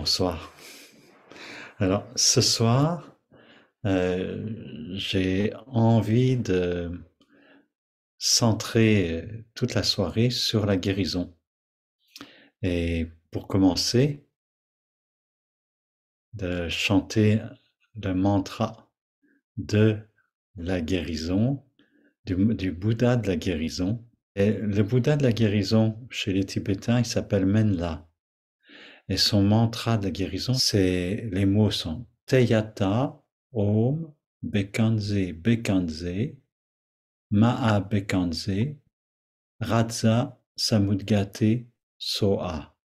Bonsoir. Alors, ce soir, j'ai envie de centrer toute la soirée sur la guérison. Et pour commencer, de chanter le mantra de la guérison, du Bouddha de la guérison. Et le Bouddha de la guérison, chez les Tibétains, il s'appelle Menla. Et son mantra de la guérison, les mots sont Teyata Om Bekanze Bekanze Maha Bekanze Raza Samudgate Soa.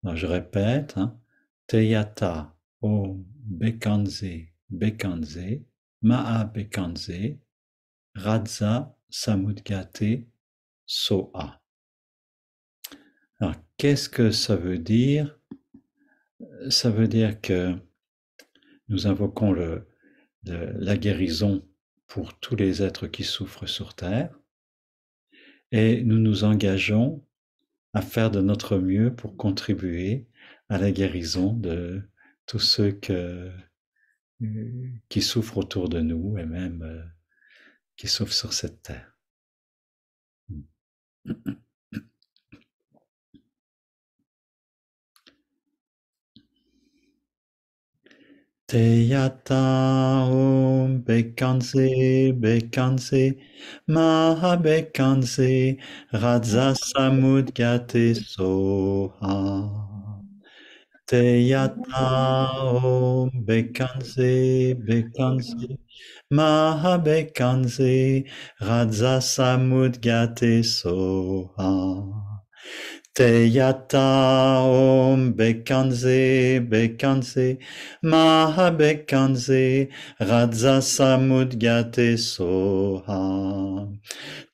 Alors je répète, hein, Teyata Om Bekanze Bekanze Maha Bekanze Raza Samudgate Soa. Alors qu'est-ce que ça veut dire? Ça veut dire que nous invoquons la guérison pour tous les êtres qui souffrent sur Terre et nous nous engageons à faire de notre mieux pour contribuer à la guérison de tous ceux qui souffrent autour de nous et même qui souffrent sur cette Terre. Teyata Om Bekanze Bekanze Maha Bekanze Raza Samudgate Soha. Teyata Om Bekanze Bekanze Maha Bekanze Raza Samudgate Soha. Teyata Om Bekanze Bekanze Maha Bekanze Raza Samudgate Soha.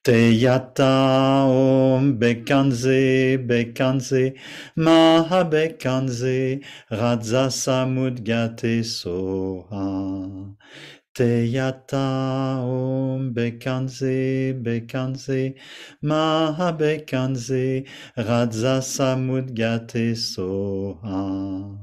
Teyata Om Bekanze Bekanze Maha Bekanze Raza Samudgate Soha. Teyata Om Bekanze Bekanze Maha Bekanze Raza Samudgate Soha.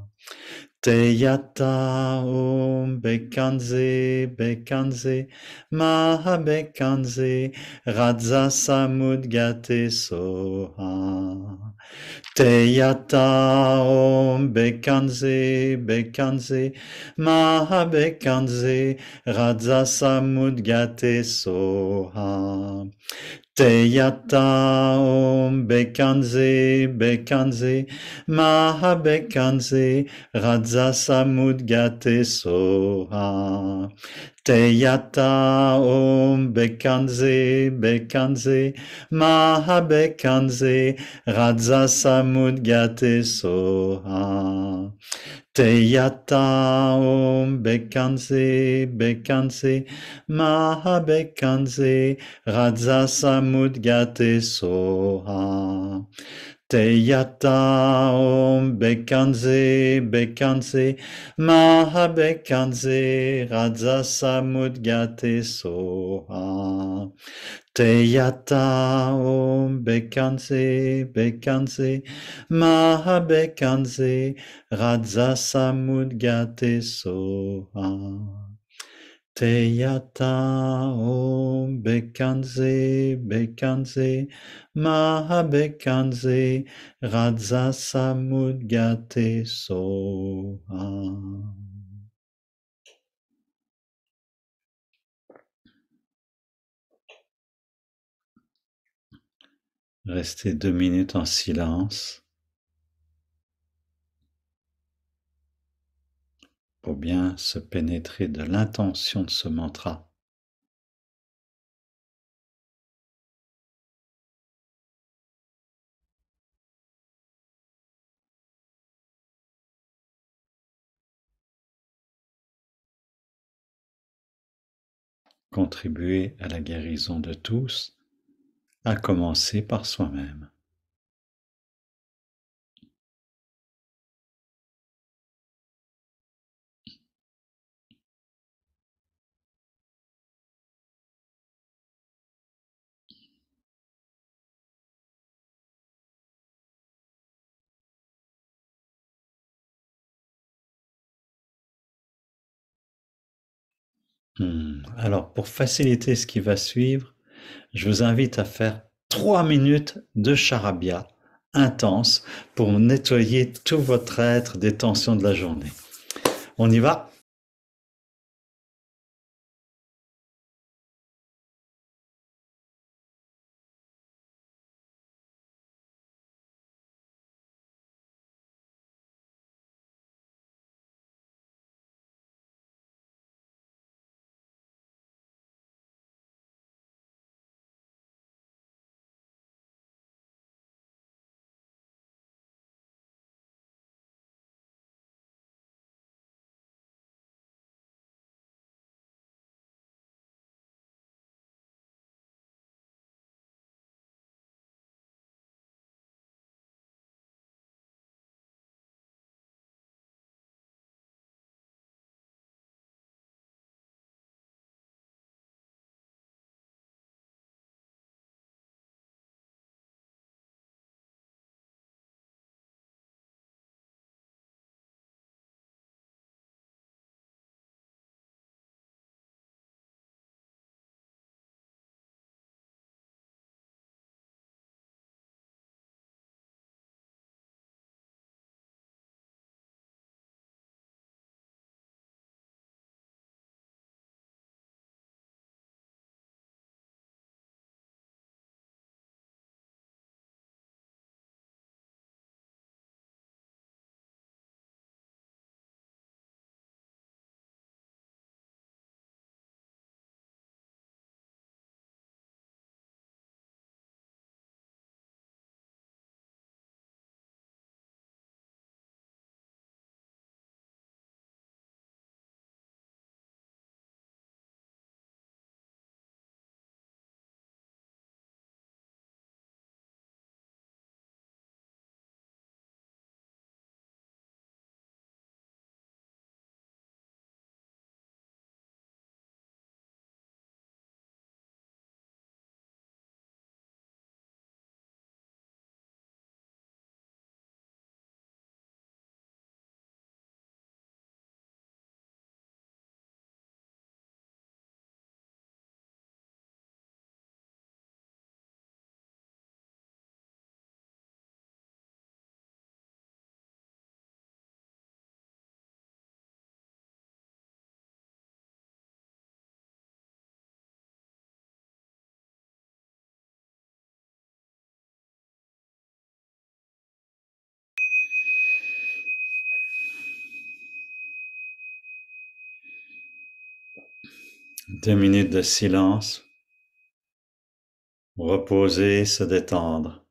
Teyata Om Bekanze Bekanze Maha Bekanze Raza Samudgate Soha. Teyata Om Bekanze Bekanze Maha Bekanze Raza Samudgate Soha. Teyata Om Bekanze Bekanze Maha Bekanze Raza Samudgate Soha. Teyata Om Bekanze Bekanze Maha Bekanze Raza Samudgate Soha. Teyata Om Bekanze Bekanze Maha Bekanze Raza Samudgate Soha. Teyata Om Bekanze Bekanze Maha Bekanze Raza Samudgate Soha. Teyata Om Bekanze Bekanze Maha Bekanze Raza Samudgate Soha. Teyata Om Bekanze Bekanze Maha Bekanze Raza Samudgate Soha. Restez 2 minutes en silence pour bien se pénétrer de l'intention de ce mantra. Contribuer à la guérison de tous, à commencer par soi-même. Alors, pour faciliter ce qui va suivre, je vous invite à faire 3 minutes de charabia intense pour nettoyer tout votre être des tensions de la journée. On y va? Deux minutes de silence, reposer, se détendre.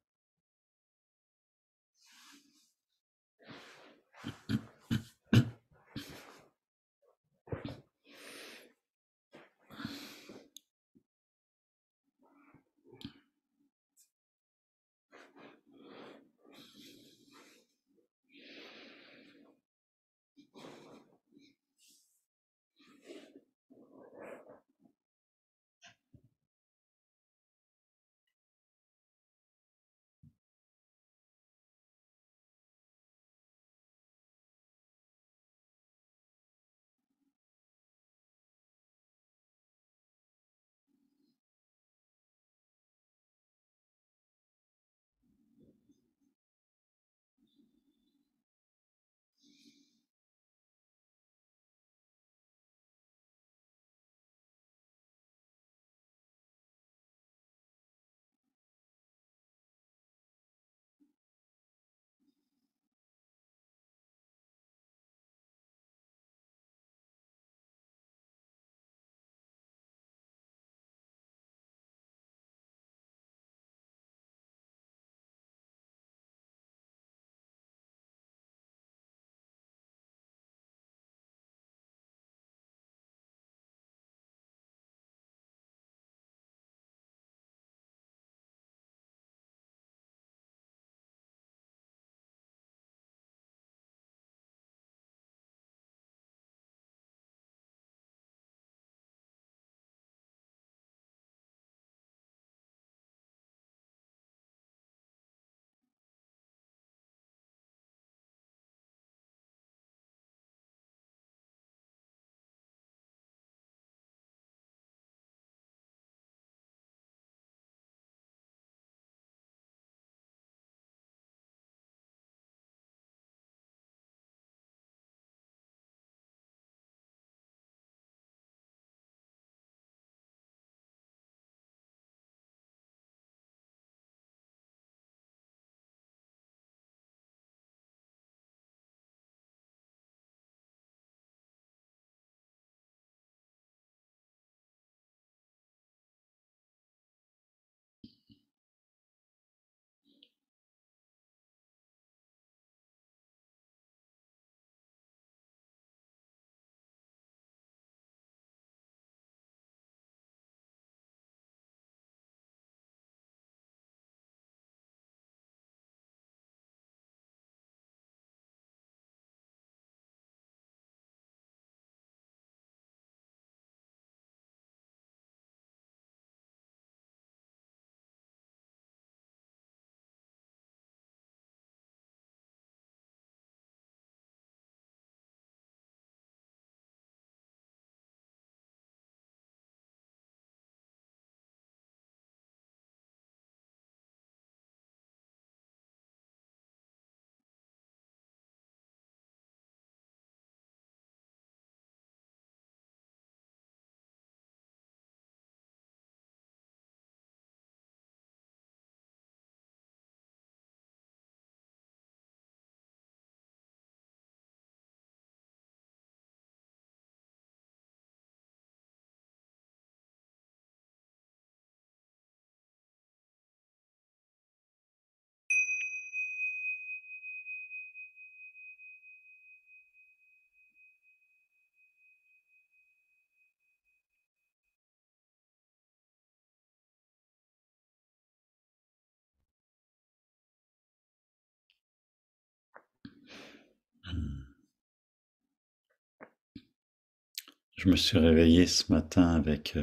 Je me suis réveillé ce matin avec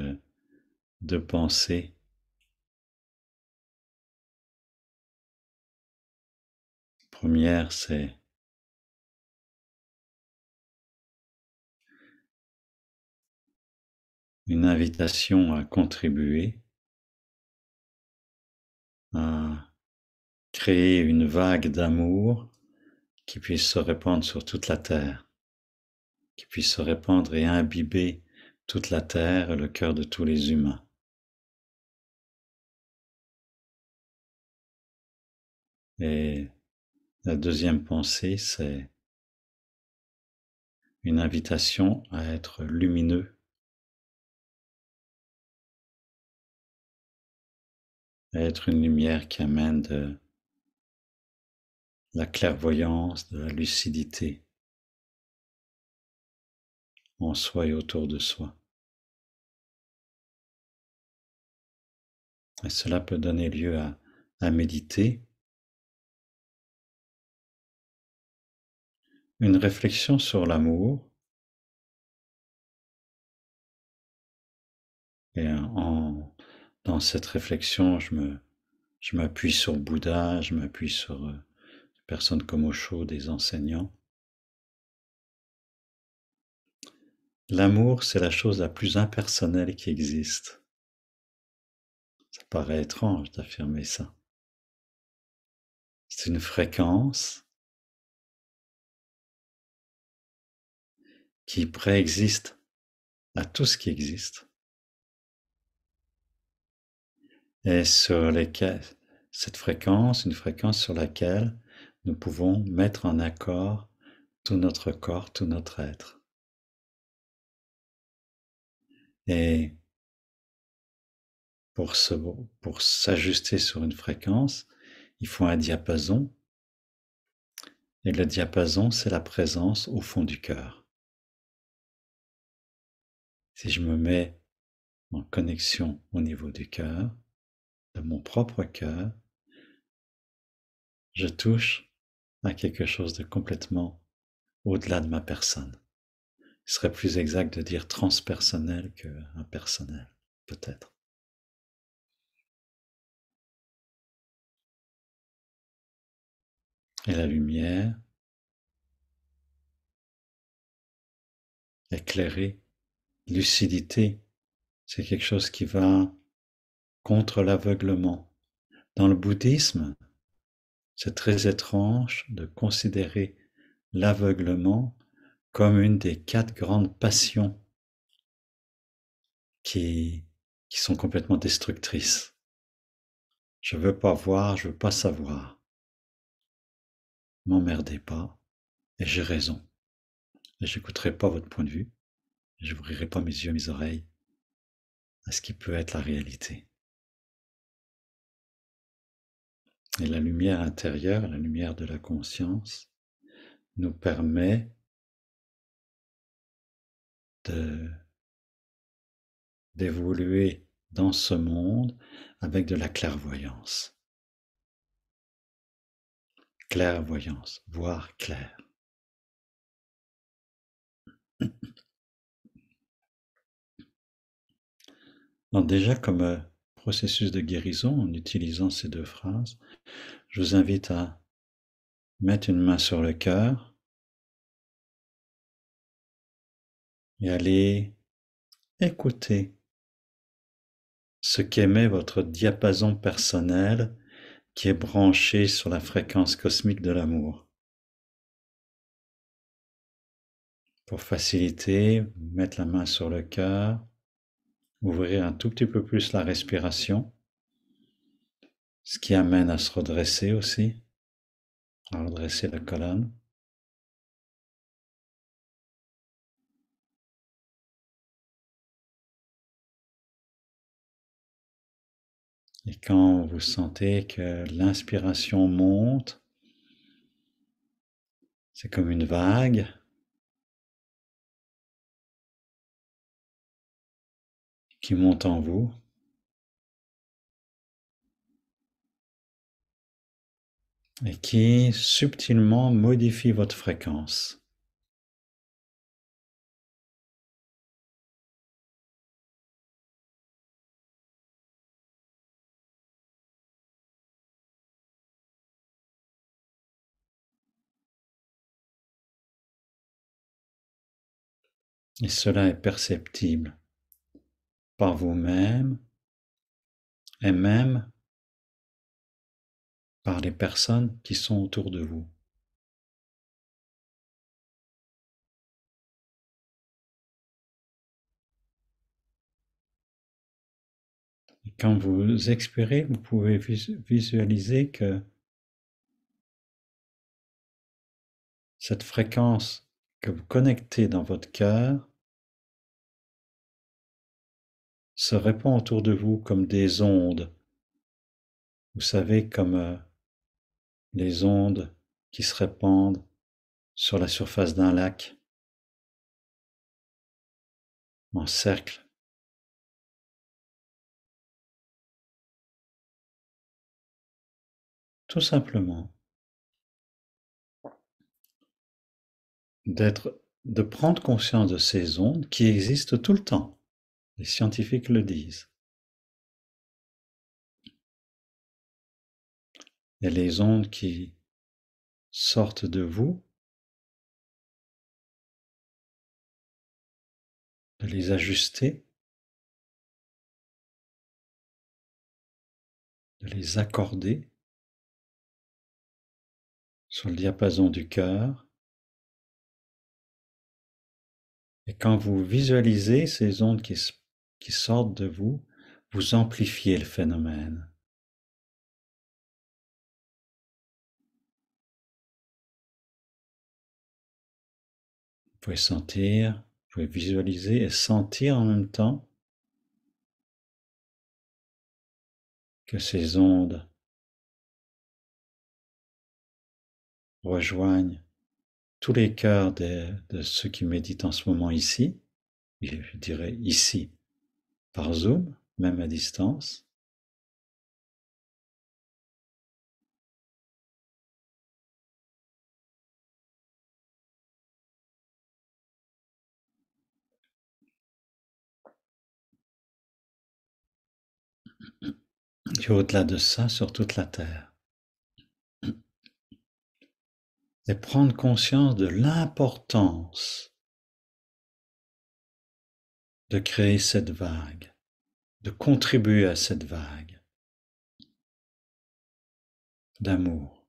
deux pensées. Première, c'est une invitation à contribuer, à créer une vague d'amour qui puisse se répandre sur toute la terre, qui puisse se répandre et imbiber toute la terre et le cœur de tous les humains. Et la deuxième pensée, c'est une invitation à être lumineux, à être une lumière qui amène de la clairvoyance, de la lucidité en soi et autour de soi. Et cela peut donner lieu à méditer, une réflexion sur l'amour, et dans cette réflexion, je m'appuie sur Bouddha, je m'appuie sur des personnes comme Osho, des enseignants. L'amour, c'est la chose la plus impersonnelle qui existe. Ça paraît étrange d'affirmer ça. C'est une fréquence qui préexiste à tout ce qui existe et sur lesquels cette fréquence, une fréquence sur laquelle nous pouvons mettre en accord tout notre corps, tout notre être. Et pour s'ajuster sur une fréquence, il faut un diapason. Et le diapason, c'est la présence au fond du cœur. Si je me mets en connexion au niveau du cœur, de mon propre cœur, je touche à quelque chose de complètement au-delà de ma personne. Il serait plus exact de dire transpersonnel que impersonnel, peut-être. Et la lumière, éclairée, lucidité, c'est quelque chose qui va contre l'aveuglement. Dans le bouddhisme, c'est très étrange de considérer l'aveuglement comme une des 4 grandes passions qui, qui sont complètement destructrices. Je veux pas voir, je veux pas savoir. M'emmerdez pas, et j'ai raison. Et j'écouterai pas votre point de vue, et je n'ouvrirai pas mes yeux, mes oreilles à ce qui peut être la réalité. Et la lumière intérieure, la lumière de la conscience, nous permet de, d'évoluer dans ce monde avec de la clairvoyance. Clairvoyance, voir clair. Donc déjà comme processus de guérison, en utilisant ces deux phrases, je vous invite à mettre une main sur le cœur et aller écouter ce qu'émet votre diapason personnel qui est branché sur la fréquence cosmique de l'amour. Pour faciliter, mettre la main sur le cœur, ouvrir un tout petit peu plus la respiration, ce qui amène à se redresser aussi, à redresser la colonne. Et quand vous sentez que l'inspiration monte, c'est comme une vague qui monte en vous. Et qui subtilement modifie votre fréquence. Et cela est perceptible par vous-même et même par les personnes qui sont autour de vous. Et quand vous expirez, vous pouvez visualiser que cette fréquence que vous connectez dans votre cœur se répand autour de vous comme des ondes. Vous savez, comme les ondes qui se répandent sur la surface d'un lac en cercle. Tout simplement de prendre conscience de ces ondes qui existent tout le temps. Les scientifiques le disent. Et les ondes qui sortent de vous, de les ajuster, de les accorder sur le diapason du cœur. Et quand vous visualisez ces ondes qui sortent de vous, vous amplifiez le phénomène. Vous pouvez sentir, vous pouvez visualiser et sentir en même temps que ces ondes rejoignent tous les cœurs de ceux qui méditent en ce moment ici, je dirais ici, par Zoom, même à distance. Et au-delà de ça, sur toute la Terre. Et prendre conscience de l'importance de créer cette vague, de contribuer à cette vague d'amour.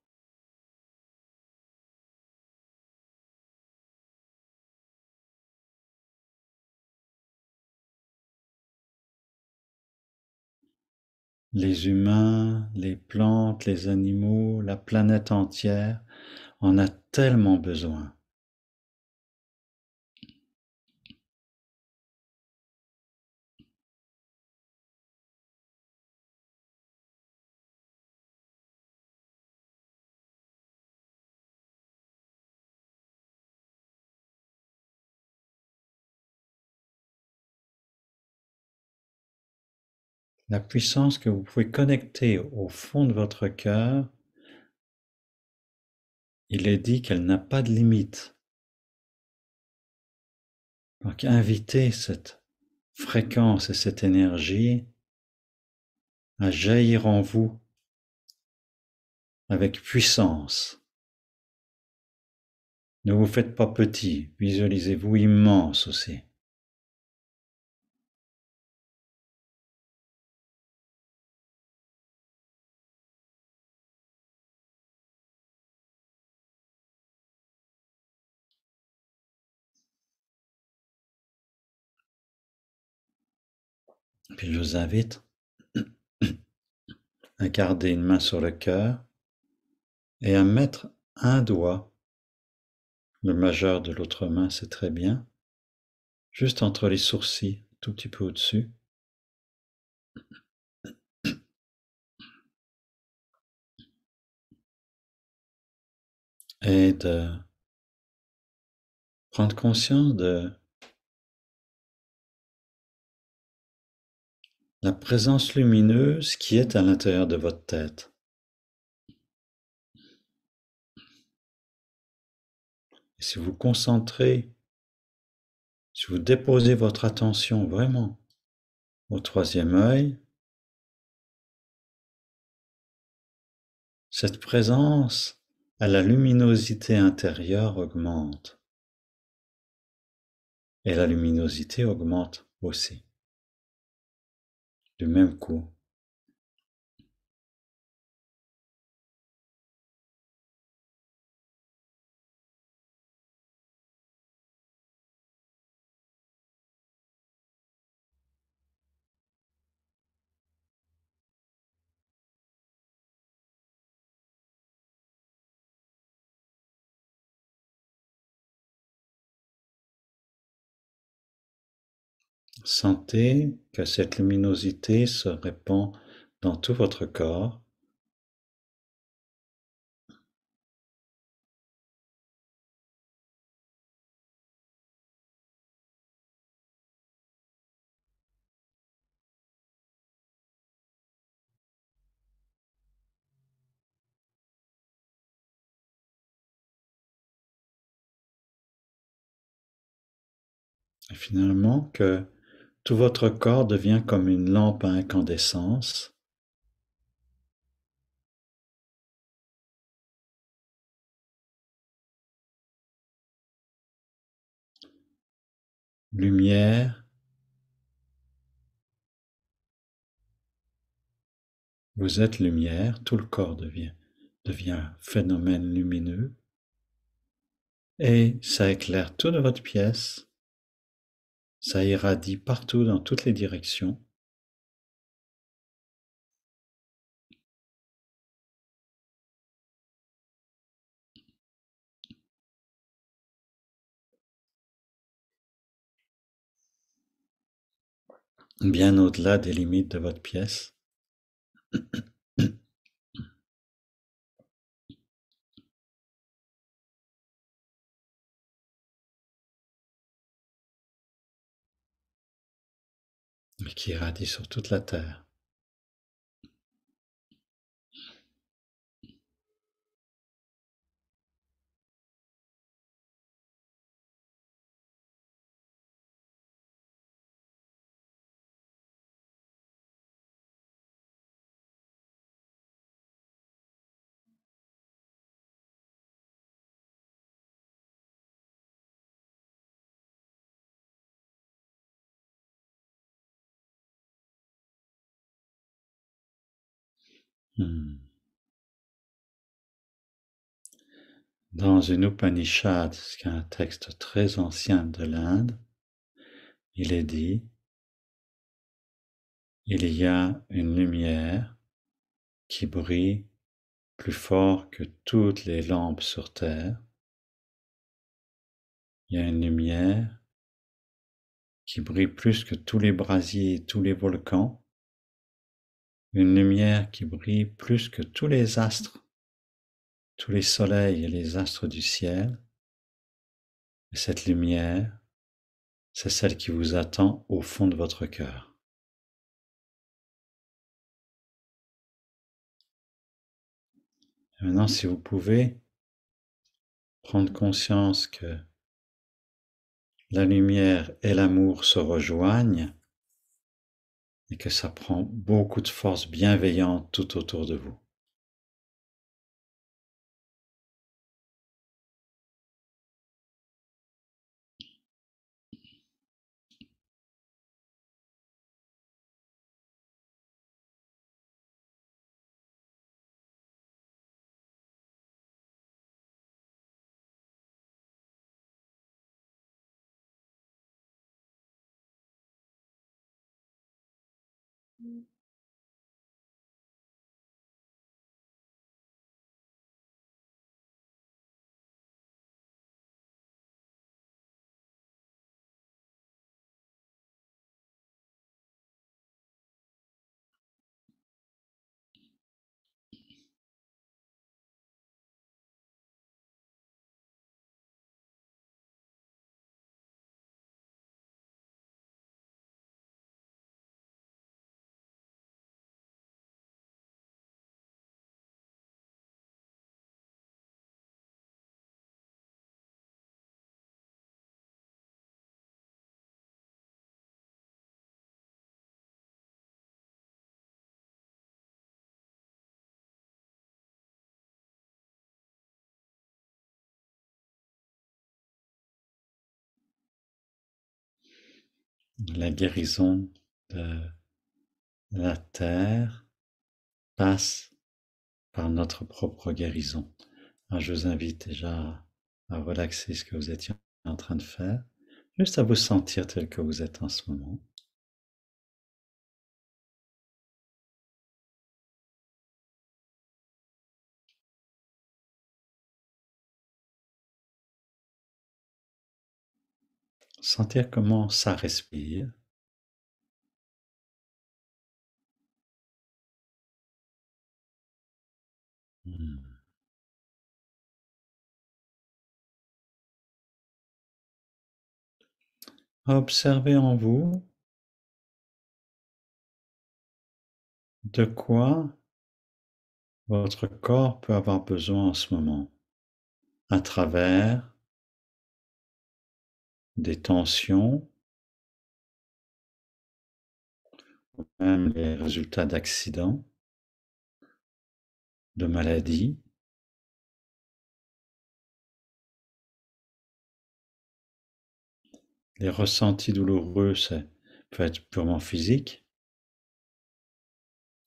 Les humains, les plantes, les animaux, la planète entière en a tellement besoin. La puissance que vous pouvez connecter au fond de votre cœur, il est dit qu'elle n'a pas de limite. Donc invitez cette fréquence et cette énergie à jaillir en vous avec puissance. Ne vous faites pas petit, visualisez-vous immense aussi. Puis je vous invite à garder une main sur le cœur et à mettre un doigt, le majeur de l'autre main, c'est très bien, juste entre les sourcils, tout petit peu au-dessus. Et de prendre conscience de la présence lumineuse qui est à l'intérieur de votre tête. Et si vous concentrez, si vous déposez votre attention vraiment au troisième œil, cette présence à la luminosité intérieure augmente. et la luminosité augmente aussi, du même coup. Sentez que cette luminosité se répand dans tout votre corps. Et finalement, que tout votre corps devient comme une lampe à incandescence. Lumière, vous êtes lumière, tout le corps devient phénomène lumineux et ça éclaire toute votre pièce, ça irradie partout dans toutes les directions. Bien au-delà des limites de votre pièce. Et qui irradie sur toute la terre. Hmm. Dans une Upanishad, qui est un texte très ancien de l'Inde, il est dit, il y a une lumière qui brille plus fort que toutes les lampes sur terre. Il y a une lumière qui brille plus que tous les brasiers et tous les volcans. Une lumière qui brille plus que tous les astres, tous les soleils et les astres du ciel. Et cette lumière, c'est celle qui vous attend au fond de votre cœur. Et maintenant, si vous pouvez prendre conscience que la lumière et l'amour se rejoignent et que ça prend beaucoup de force bienveillante tout autour de vous. la guérison de la terre passe par notre propre guérison. Alors, je vous invite déjà à relaxer ce que vous étiez en train de faire, juste à vous sentir tel que vous êtes en ce moment. Sentir comment ça respire. Observez en vous de quoi votre corps peut avoir besoin en ce moment, à travers des tensions, ou même les résultats d'accidents, de maladies. Les ressentis douloureux, ça peut être purement physique,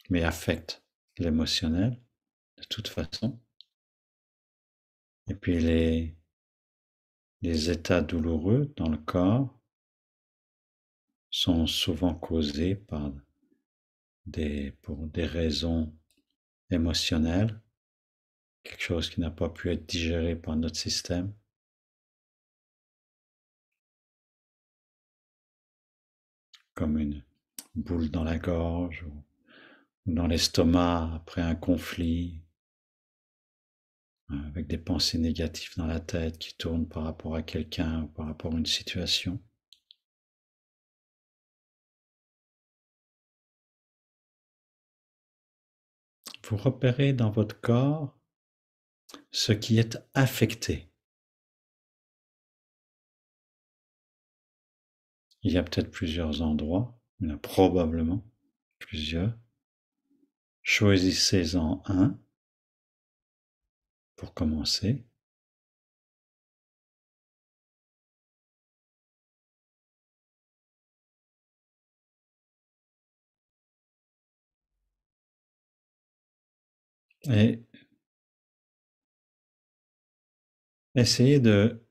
mais affecte l'émotionnel de toute façon. Et puis les états douloureux dans le corps sont souvent causés pour des raisons émotionnelles, quelque chose qui n'a pas pu être digéré par notre système, comme une boule dans la gorge ou dans l'estomac après un conflit, avec des pensées négatives dans la tête qui tournent par rapport à quelqu'un ou par rapport à une situation. Vous repérez dans votre corps ce qui est affecté. Il y a peut-être plusieurs endroits, il y en a probablement plusieurs. Choisissez-en un pour commencer. Et essayez de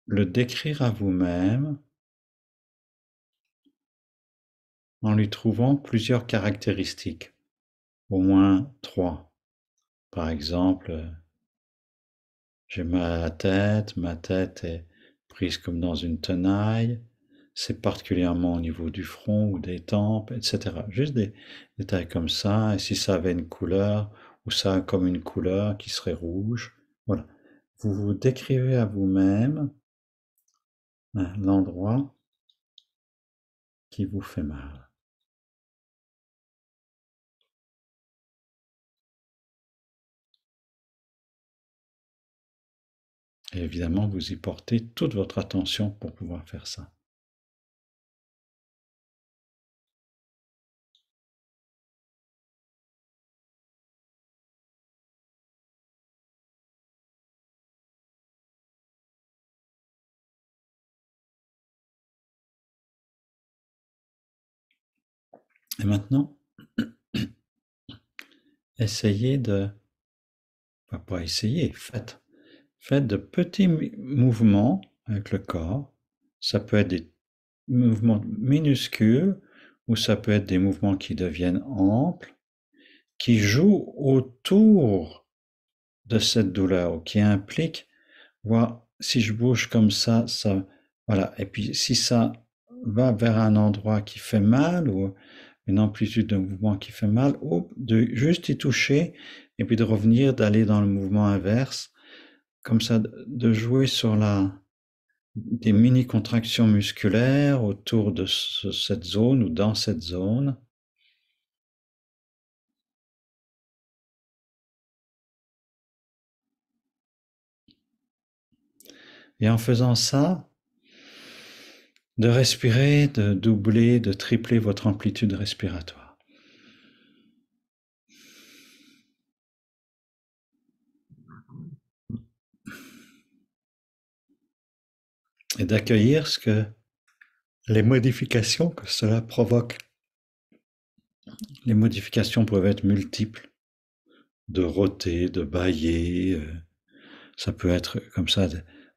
le décrire à vous-même en lui trouvant plusieurs caractéristiques, au moins 3. Par exemple, j'ai mal à la tête, ma tête est prise comme dans une tenaille, c'est particulièrement au niveau du front ou des tempes, etc. Juste des détails comme ça, et si ça avait une couleur, ou ça a comme une couleur qui serait rouge, voilà. Vous vous décrivez à vous-même l'endroit qui vous fait mal. Et évidemment, vous y portez toute votre attention pour pouvoir faire ça. Et maintenant, essayez de, pas essayer, faites. Faites de petits mouvements avec le corps. Ça peut être des mouvements minuscules ou ça peut être des mouvements qui deviennent amples, qui jouent autour de cette douleur ou qui impliquent, voir si je bouge comme ça, voilà. Et puis si ça va vers un endroit qui fait mal ou une amplitude de mouvement qui fait mal, ou de juste y toucher et puis de revenir, d'aller dans le mouvement inverse, comme ça, de jouer sur des mini-contractions musculaires autour de cette zone ou dans cette zone. Et en faisant ça, de respirer, de doubler, de tripler votre amplitude respiratoire. Et d'accueillir ce que les modifications que cela provoque. Les modifications peuvent être multiples, de rôter, de bâiller, ça peut être comme ça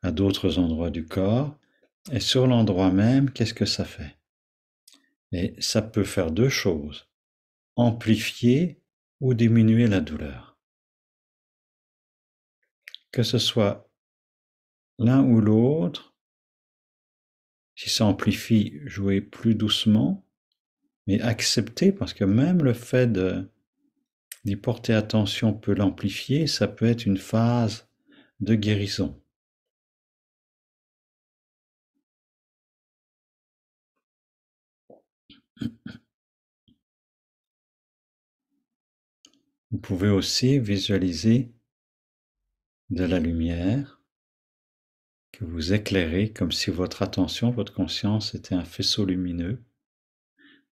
à d'autres endroits du corps. Et sur l'endroit même, qu'est-ce que ça fait? Et ça peut faire deux choses, amplifier ou diminuer la douleur. Que ce soit l'un ou l'autre, si ça amplifie, jouez plus doucement, mais acceptez, parce que même le fait d'y porter attention peut l'amplifier, ça peut être une phase de guérison. Vous pouvez aussi visualiser de la lumière que vous éclairez comme si votre attention, votre conscience était un faisceau lumineux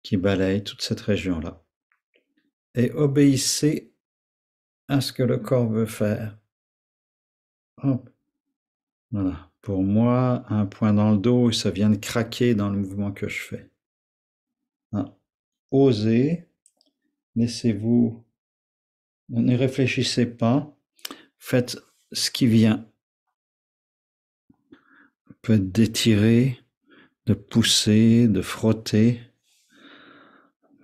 qui balaye toute cette région-là. Et obéissez à ce que le corps veut faire. Hop. Voilà. Pour moi, un point dans le dos, ça vient de craquer dans le mouvement que je fais. Ah. Osez, laissez-vous, ne réfléchissez pas, faites ce qui vient. Peut d'étirer, de pousser, de frotter,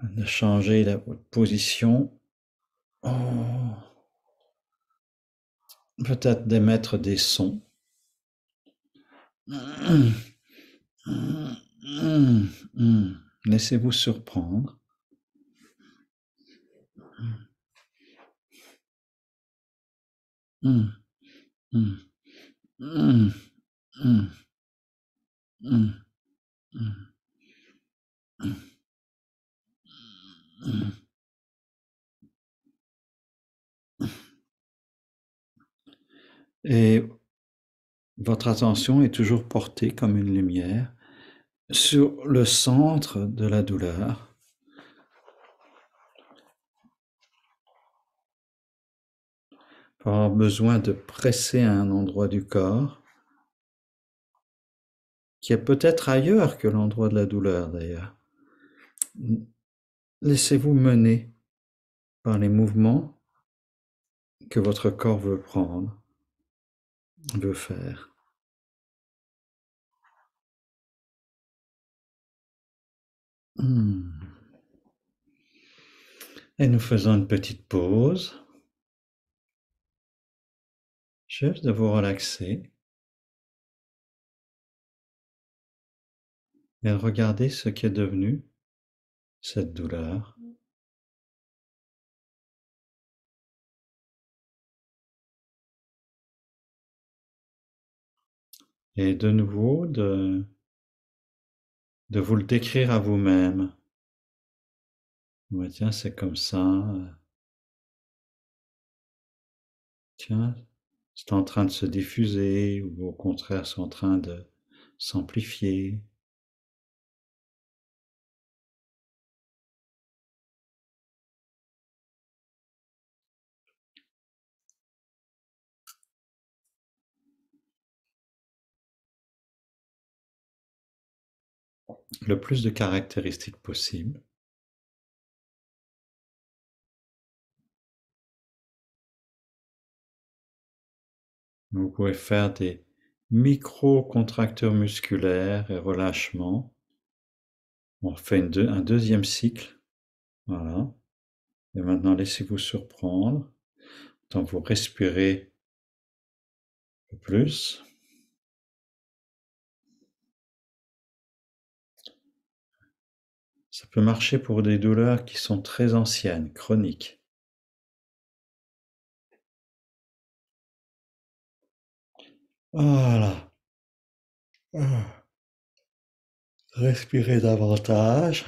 de changer la position. Oh. Peut-être d'émettre des sons. Laissez-vous surprendre. Et votre attention est toujours portée comme une lumière sur le centre de la douleur. Pour avoir besoin de presser à un endroit du corps qui est peut-être ailleurs que l'endroit de la douleur d'ailleurs. Laissez-vous mener par les mouvements que votre corps veut prendre, veut faire. Et nous faisons une petite pause. Juste de vous relaxer et de regarder ce qui est devenu cette douleur. Et de nouveau, de vous le décrire à vous-même. Ouais, tiens, c'est comme ça. Tiens, c'est en train de se diffuser ou au contraire, c'est en train de s'amplifier. Le plus de caractéristiques possible. Vous pouvez faire des micro-contractures musculaires et relâchements. On fait un deuxième cycle. Voilà. Et maintenant, laissez-vous surprendre. Tant vous respirez un peu plus. Ça peut marcher pour des douleurs qui sont très anciennes, chroniques. Voilà. Respirez davantage.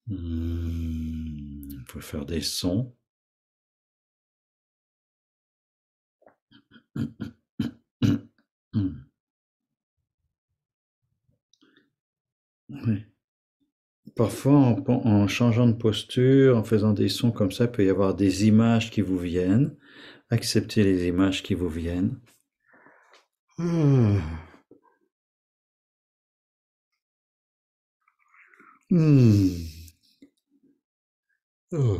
Vous pouvez faire des sons. Oui. Parfois, en changeant de posture, en faisant des sons comme ça, il peut y avoir des images qui vous viennent. Acceptez les images qui vous viennent. Hmm. Oh.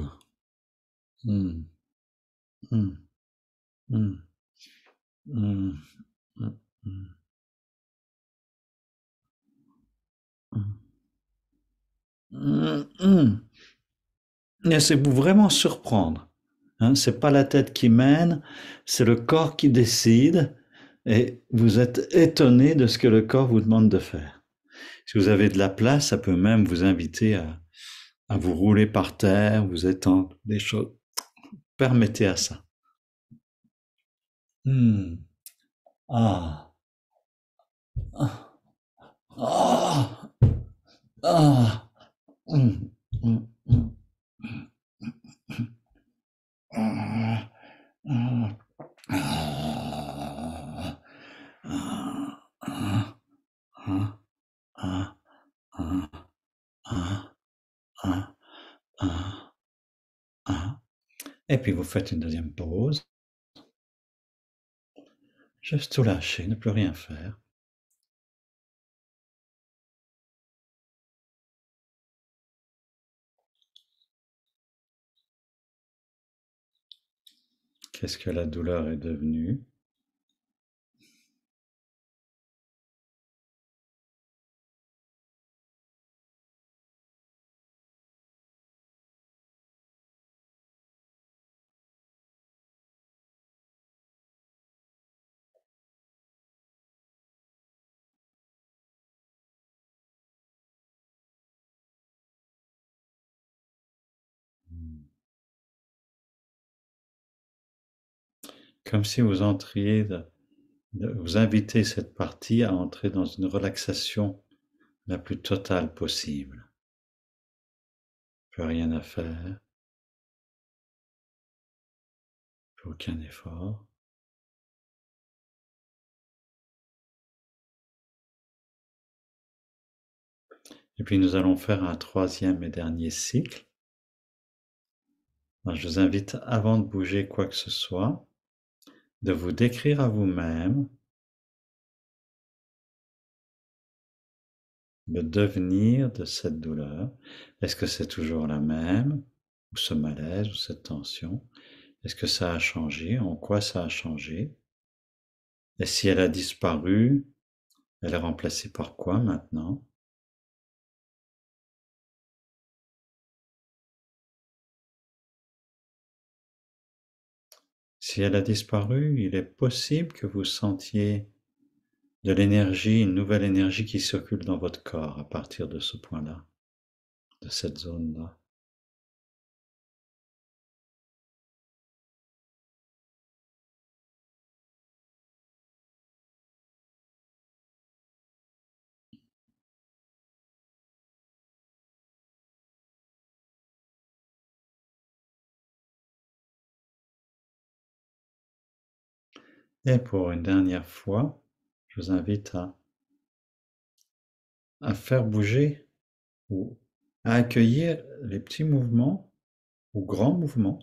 Hmm. Hmm. Hmm. Hmm. Hmm. Hmm. Hmm. Hmm. C'est pour vraiment surprendre. Hein, c'est pas la tête qui mène, c'est le corps qui décide et vous êtes étonné de ce que le corps vous demande de faire. Si vous avez de la place, ça peut même vous inviter à vous rouler par terre, vous étendre, des choses. Permettez à ça. Hmm. Ah. Ah. Ah. Ah. Hmm. Hmm. Hmm. Ah. Ah. Ah. Ah. Ah. Ah. Ah. Ah. Ah. Ah. Ah. Ah. Et puis vous faites une deuxième pause. Juste tout lâcher, ne plus rien faire. Qu'est-ce que la douleur est devenue? Comme si vous entriez, vous invitez cette partie à entrer dans une relaxation la plus totale possible. Plus rien à faire, plus aucun effort. Et puis nous allons faire un troisième et dernier cycle. Alors, je vous invite, avant de bouger quoi que ce soit, de vous décrire à vous-même le devenir de cette douleur. Est-ce que c'est toujours la même, ou ce malaise, ou cette tension? Est-ce que ça a changé? En quoi ça a changé? Et si elle a disparu, elle est remplacée par quoi maintenant? Si elle a disparu, il est possible que vous sentiez de l'énergie, une nouvelle énergie qui circule dans votre corps à partir de ce point-là, de cette zone-là. Et pour une dernière fois, je vous invite à faire bouger ou à accueillir les petits mouvements ou grands mouvements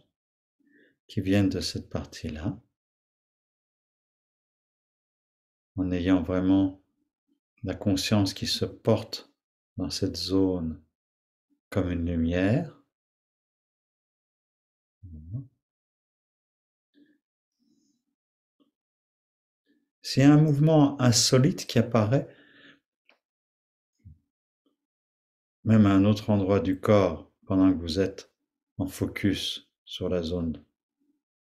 qui viennent de cette partie-là, en ayant vraiment la conscience qui se porte dans cette zone comme une lumière. S'il y a un mouvement insolite qui apparaît, même à un autre endroit du corps, pendant que vous êtes en focus sur la zone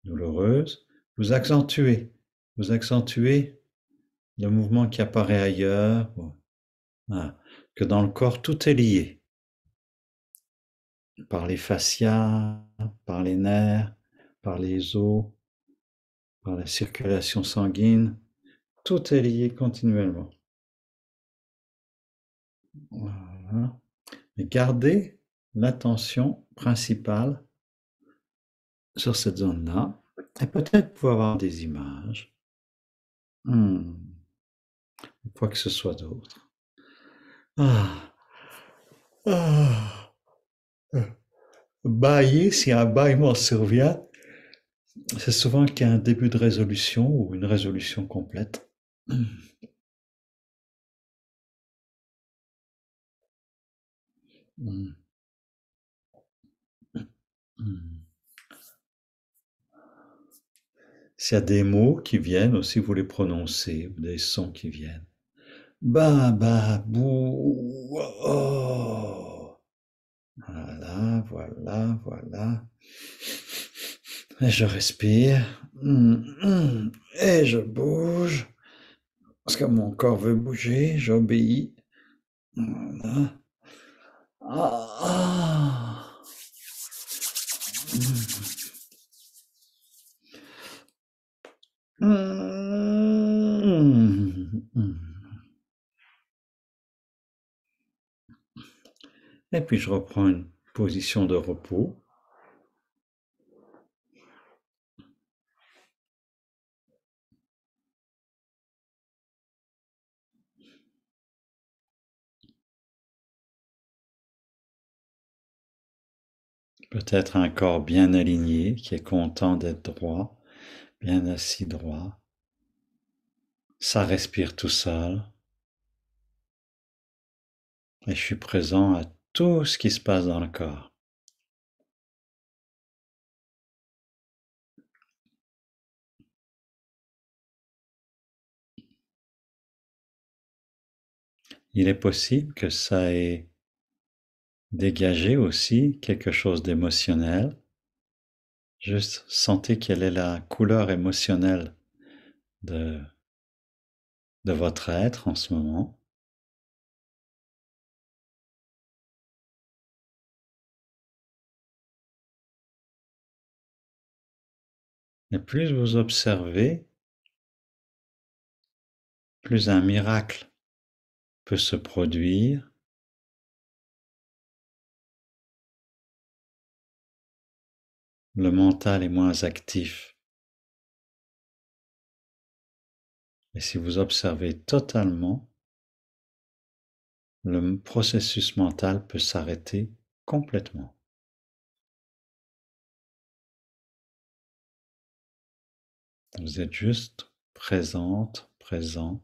douloureuse, vous accentuez le mouvement qui apparaît ailleurs. Voilà. Que dans le corps, tout est lié par les fascias, par les nerfs, par les os, par la circulation sanguine. Tout est lié continuellement. Voilà. Mais gardez l'attention principale sur cette zone-là. Et peut-être vous pouvez avoir des images, ou quoi que ce soit d'autre. Ah, ah, Bailler, si un bâillement survient, c'est souvent qu'il y a un début de résolution ou une résolution complète. Mm. Mm. S'il y a des mots qui viennent aussi, vous les prononcez, ou des sons qui viennent. Ba, ba, bou, oh. Voilà, voilà, voilà. Et je respire. Et je bouge. Parce que mon corps veut bouger, j'obéis. Voilà. Ah, ah. Et puis je reprends une position de repos. Peut-être un corps bien aligné, qui est content d'être droit, bien assis droit. Ça respire tout seul. Et je suis présent à tout ce qui se passe dans le corps. Il est possible que ça ait dégagé aussi quelque chose d'émotionnel. Juste sentez quelle est la couleur émotionnelle de, de votre être en ce moment. Et plus vous observez, plus un miracle peut se produire. Le mental est moins actif. Et si vous observez totalement, le processus mental peut s'arrêter complètement. Vous êtes juste présente, présent.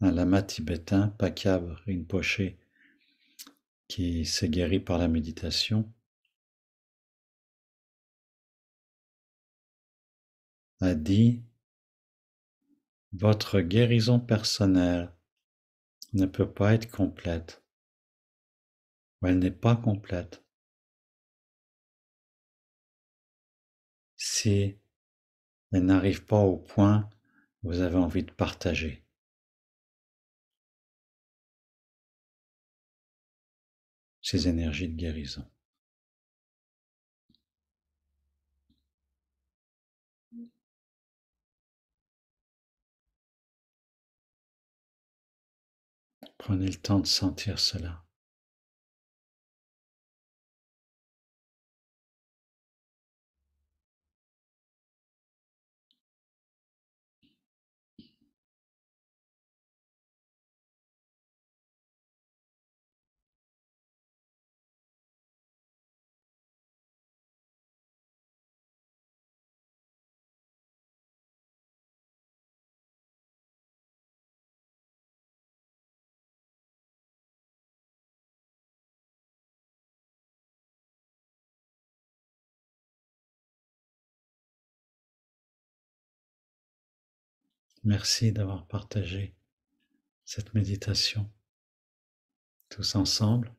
un lama tibétain, Pakab Rinpoché, qui s'est guéri par la méditation, a dit: votre guérison personnelle ne peut pas être complète, ou elle n'est pas complète, si elle n'arrive pas au point où vous avez envie de partager ces énergies de guérison. Prenez le temps de sentir cela. Merci d'avoir partagé cette méditation tous ensemble.